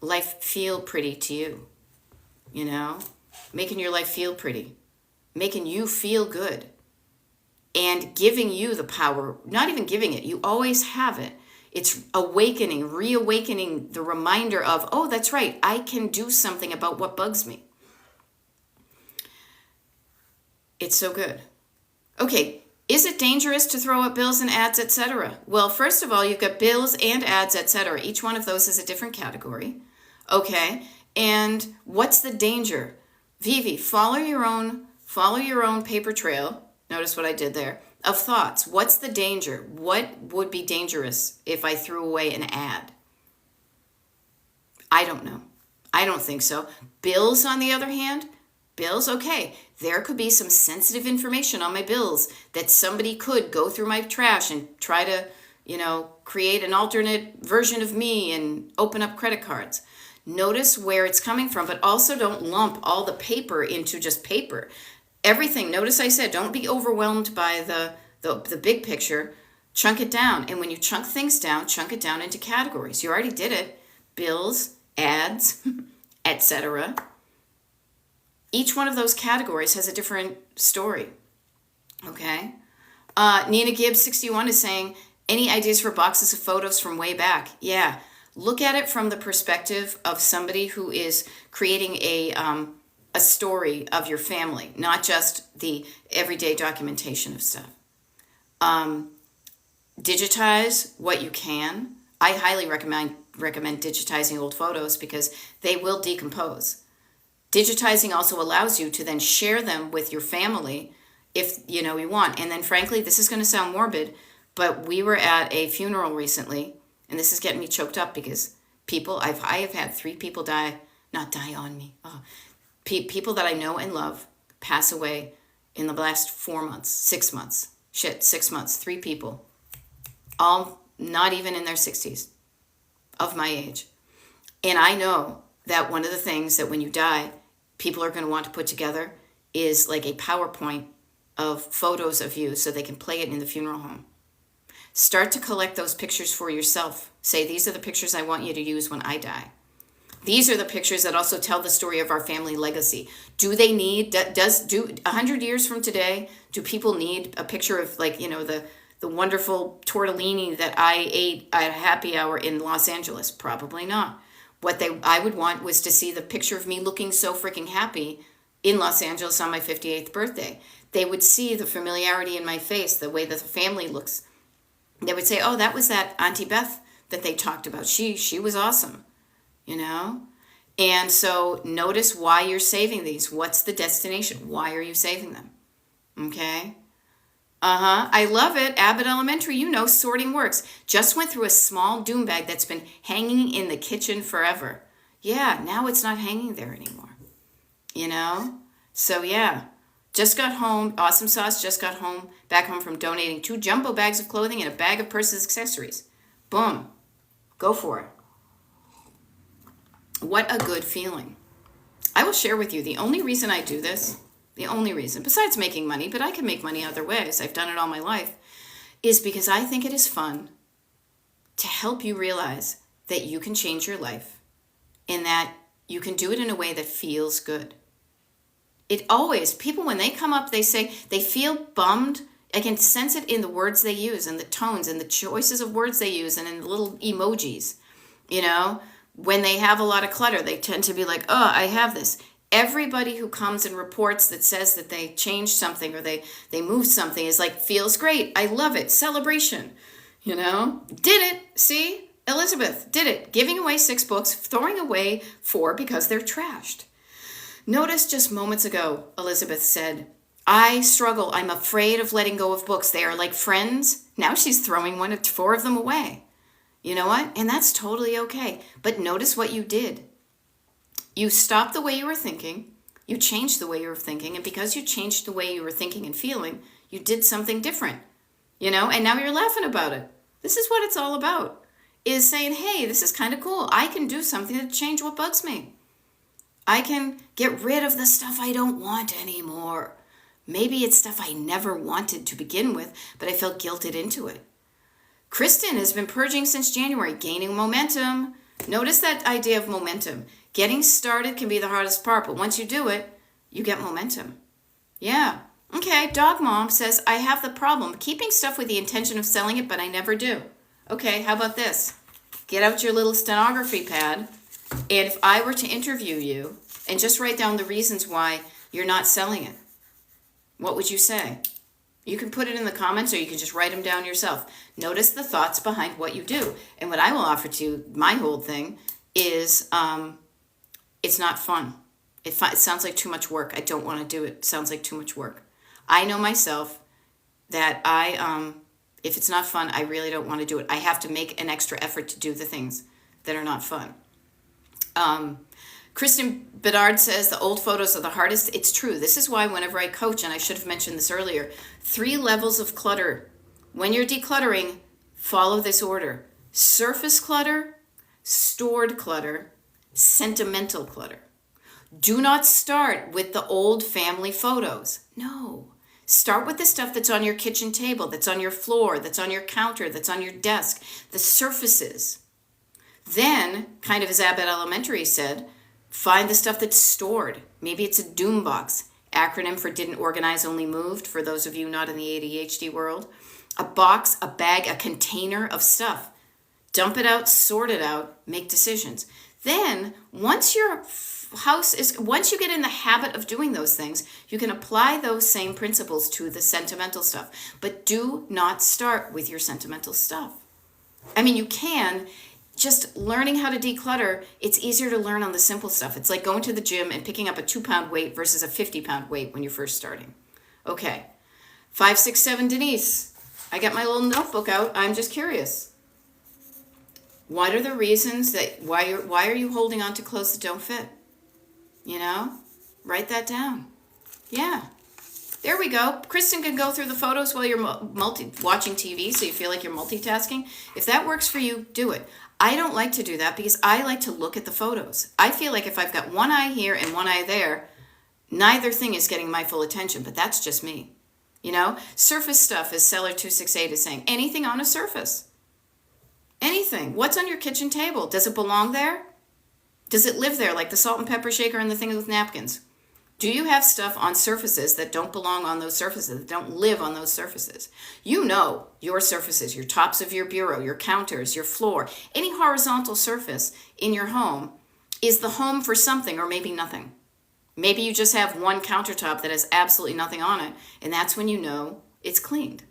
life feel pretty to you. You know, making your life feel pretty, making you feel good. And giving you the power, not even giving it, you always have it. It's reawakening the reminder of, oh, that's right, I can do something about what bugs me. It's so good. Okay, is it dangerous to throw up bills and ads, etc.? Well, first of all, you've got bills and ads, etc. Each one of those is a different category. Okay, and what's the danger? Vivi, follow your own paper trail. Notice what I did there. Of thoughts. What's the danger? What would be dangerous if I threw away an ad? I don't know. I don't think so. Bills, on the other hand, okay. There could be some sensitive information on my bills that somebody could go through my trash and try to, create an alternate version of me and open up credit cards. Notice where it's coming from, but also don't lump all the paper into just paper. Everything, notice I said, don't be overwhelmed by the big picture. Chunk it down. And when you chunk things down, chunk it down into categories. You already did it. Bills, ads, etc. Each one of those categories has a different story. Okay? Nina Gibbs, 61, is saying, any ideas for boxes of photos from way back? Yeah. Look at it from the perspective of somebody who is creating a story of your family, not just the everyday documentation of stuff. Digitize what you can. I highly recommend digitizing old photos because they will decompose. Digitizing also allows you to then share them with your family if you want. And then frankly, this is going to sound morbid, but we were at a funeral recently, and this is getting me choked up because I have had 3 people not die on me. Oh. People that I know and love pass away in the last 4 months, 6 months. 6 months, 3 people. All not even in their 60s, of my age. And I know that one of the things that when you die, people are going to want to put together is like a PowerPoint of photos of you so they can play it in the funeral home. Start to collect those pictures for yourself. Say, these are the pictures I want you to use when I die. These are the pictures that also tell the story of our family legacy. Do they need, 100 years from today, do people need a picture of the wonderful tortellini that I ate at a happy hour in Los Angeles? Probably not. What I would want was to see the picture of me looking so freaking happy in Los Angeles on my 58th birthday. They would see the familiarity in my face, the way that the family looks. They would say, oh, that was that Auntie Beth that they talked about. She was awesome, you know? And so notice why you're saving these. What's the destination? Why are you saving them? Okay? I love it. Abbott Elementary, you know, sorting works. Just went through a small doom bag that's been hanging in the kitchen forever. Yeah, now it's not hanging there anymore. You know? So yeah, just got home. Awesome Sauce just got back home from donating 2 jumbo bags of clothing and a bag of purses accessories. Boom. Go for it. What a good feeling. I will share with you the only reason I do this, the only reason, besides making money, but I can make money other ways, I've done it all my life, is because I think it is fun to help you realize that you can change your life and that you can do it in a way that feels good. It always, people when they come up, they say they feel bummed. I can sense it in the words they use and the tones and the choices of words they use and in the little emojis, you know. When they have a lot of clutter, they tend to be like, oh, I have this. Everybody who comes and reports that says that they changed something or they moved something is like, feels great. I love it. Celebration. You know? Did it. See? Elizabeth did it. Giving away 6 books, throwing away 4 because they're trashed. Notice just moments ago, Elizabeth said, I struggle. I'm afraid of letting go of books. They are like friends. Now she's throwing 4 of them away. You know what? And that's totally okay. But notice what you did. You stopped the way you were thinking. You changed the way you were thinking. And because you changed the way you were thinking and feeling, you did something different. You know? And now you're laughing about it. This is what it's all about. Is saying, hey, this is kind of cool. I can do something to change what bugs me. I can get rid of the stuff I don't want anymore. Maybe it's stuff I never wanted to begin with, but I felt guilted into it. Kristen has been purging since January, gaining momentum. Notice that idea of momentum. Getting started can be the hardest part, but once you do it, you get momentum. Yeah. Okay, Dog Mom says, I have the problem keeping stuff with the intention of selling it, but I never do. Okay, how about this? Get out your little stenography pad, and if I were to interview you, and just write down the reasons why you're not selling it, what would you say? You can put it in the comments or you can just write them down yourself. Notice the thoughts behind what you do. And what I will offer to you, my whole thing, is it's not fun. It sounds like too much work. I don't want to do it. It sounds like too much work. I know myself that if it's not fun, I really don't want to do it. I have to make an extra effort to do the things that are not fun. Kristen Bedard says the old photos are the hardest. It's true. This is why whenever I coach, and I should have mentioned this earlier, 3 levels of clutter. When you're decluttering, follow this order. Surface clutter, stored clutter, sentimental clutter. Do not start with the old family photos. No. Start with the stuff that's on your kitchen table, that's on your floor, that's on your counter, that's on your desk, the surfaces. Then, kind of as Abbott Elementary said, find the stuff that's stored. Maybe it's a doom box, acronym for didn't organize, only moved, for those of you not in the ADHD world. A box, a bag, a container of stuff. Dump it out, sort it out, make decisions. Then, once you get in the habit of doing those things, you can apply those same principles to the sentimental stuff. But do not start with your sentimental stuff. I mean, you can. Just learning how to declutter, it's easier to learn on the simple stuff. It's like going to the gym and picking up a 2-pound weight versus a 50-pound weight when you're first starting. Okay. 567 Denise. I got my little notebook out. I'm just curious. What are the reasons that why are you holding on to clothes that don't fit? You know? Write that down. Yeah. There we go. Kristen can go through the photos while you're watching TV, so you feel like you're multitasking. If that works for you, do it. I don't like to do that because I like to look at the photos. I feel like if I've got one eye here and one eye there, neither thing is getting my full attention, but that's just me. You know, surface stuff, as Seller 268 is saying, anything on a surface. Anything. What's on your kitchen table? Does it belong there? Does it live there like the salt and pepper shaker and the thing with napkins? Do you have stuff on surfaces that don't belong on those surfaces, that don't live on those surfaces? You know your surfaces, your tops of your bureau, your counters, your floor, any horizontal surface in your home is the home for something or maybe nothing. Maybe you just have one countertop that has absolutely nothing on it, and that's when you know it's cleaned.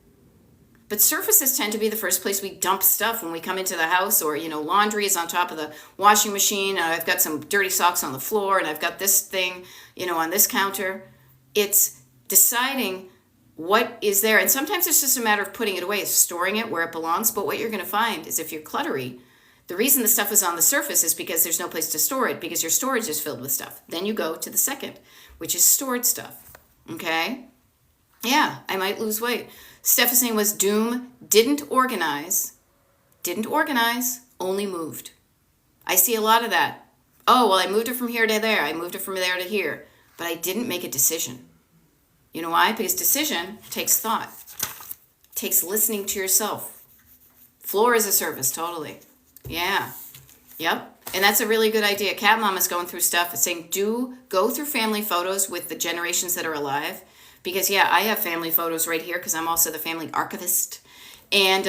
But surfaces tend to be the first place we dump stuff when we come into the house, or, laundry is on top of the washing machine, and I've got some dirty socks on the floor, and I've got this thing, on this counter. It's deciding what is there. And sometimes it's just a matter of putting it away, storing it where it belongs. But what you're going to find is if you're cluttery, the reason the stuff is on the surface is because there's no place to store it, because your storage is filled with stuff. Then you go to the second, which is stored stuff. Okay? Yeah, I might lose weight. Steph is saying was doom, didn't organize, only moved. I see a lot of that. Oh, well, I moved it from here to there. I moved it from there to here. But I didn't make a decision. You know why? Because decision takes thought, takes listening to yourself. Floor is a service, totally. Yeah. Yep. And that's a really good idea. Cat Mom is going through stuff saying, go through family photos with the generations that are alive. Because, yeah, I have family photos right here because I'm also the family archivist. And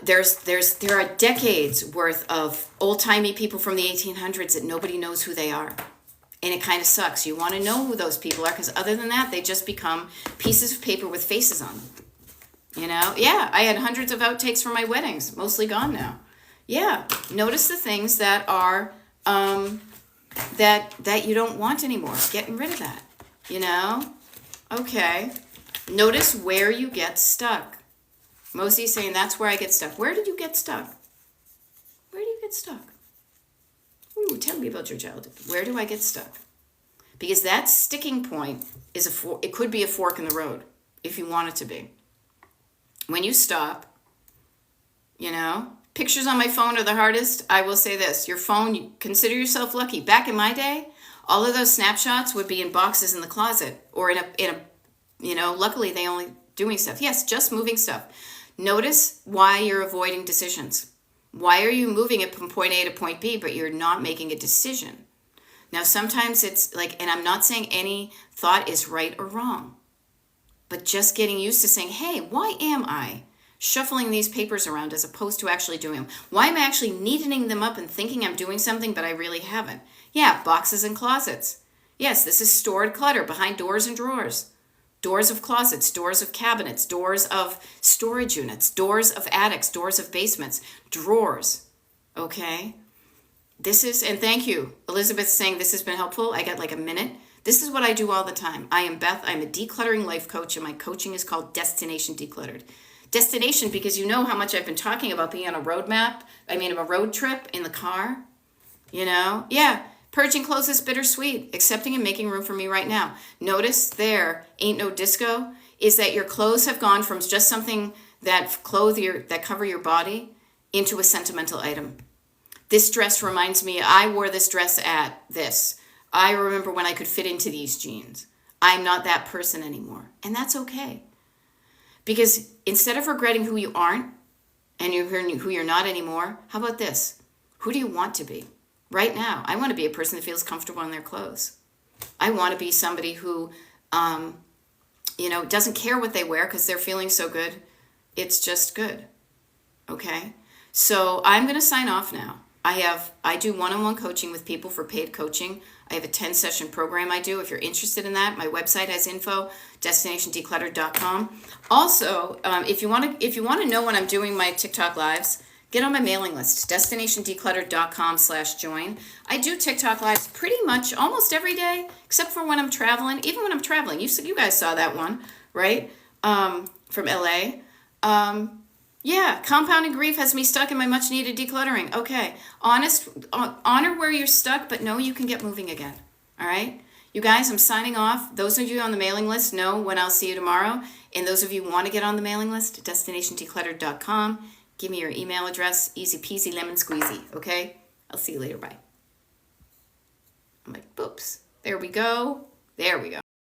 there are decades worth of old-timey people from the 1800s that nobody knows who they are. And it kind of sucks. You want to know who those people are because other than that, they just become pieces of paper with faces on them. Yeah, I had hundreds of outtakes from my weddings, mostly gone now. Yeah, notice the things that are, that you don't want anymore. Getting rid of that, Okay. Notice where you get stuck. Mosey's saying that's where I get stuck. Where did you get stuck? Where do you get stuck? Ooh, tell me about your childhood. Where do I get stuck? Because that sticking point is it could be a fork in the road if you want it to be. When you stop, pictures on my phone are the hardest. I will say this, your phone, you consider yourself lucky. Back in my day, all of those snapshots would be in boxes in the closet or in a, luckily they only doing stuff. Yes, just moving stuff. Notice why you're avoiding decisions. Why are you moving it from point A to point B, but you're not making a decision? Now, sometimes it's like, and I'm not saying any thought is right or wrong, but just getting used to saying, hey, why am I shuffling these papers around as opposed to actually doing them? Why am I actually neatening them up and thinking I'm doing something, but I really haven't? Yeah, boxes and closets. Yes, this is stored clutter behind doors and drawers. Doors of closets, doors of cabinets, doors of storage units, doors of attics, doors of basements, drawers. Okay? And thank you. Elizabeth saying this has been helpful. I got like a minute. This is what I do all the time. I am Beth. I'm a decluttering life coach, and my coaching is called Destination Decluttered. Destination, because you know how much I've been talking about being on a a road trip in the car. Yeah. Purging clothes is bittersweet. Accepting and making room for me right now. Notice there ain't no disco is that your clothes have gone from just something that cover your body into a sentimental item. This dress reminds me, I wore this dress at this. I remember when I could fit into these jeans. I'm not that person anymore. And that's okay. Because instead of regretting who you aren't and who you're not anymore, how about this? Who do you want to be? Right now, I want to be a person that feels comfortable in their clothes. I want to be somebody who, doesn't care what they wear because they're feeling so good. It's just good. Okay? So I'm going to sign off now. I do one-on-one coaching with people for paid coaching. I have a 10-session program I do. If you're interested in that, my website has info, destinationdecluttered.com. Also, if you want to know when I'm doing my TikTok lives, get on my mailing list, destinationdecluttered.com/join. I do TikTok lives pretty much almost every day, except for when I'm traveling. Even when I'm traveling, you guys saw that one, right? From LA. Yeah, compounding grief has me stuck in my much needed decluttering. Okay, honor where you're stuck, but know you can get moving again. All right, you guys, I'm signing off. Those of you on the mailing list know when I'll see you tomorrow, and those of you who want to get on the mailing list, destinationdecluttered.com. Give me your email address, easy peasy lemon squeezy. Okay, I'll see you later. Bye. I'm like, boops. There we go.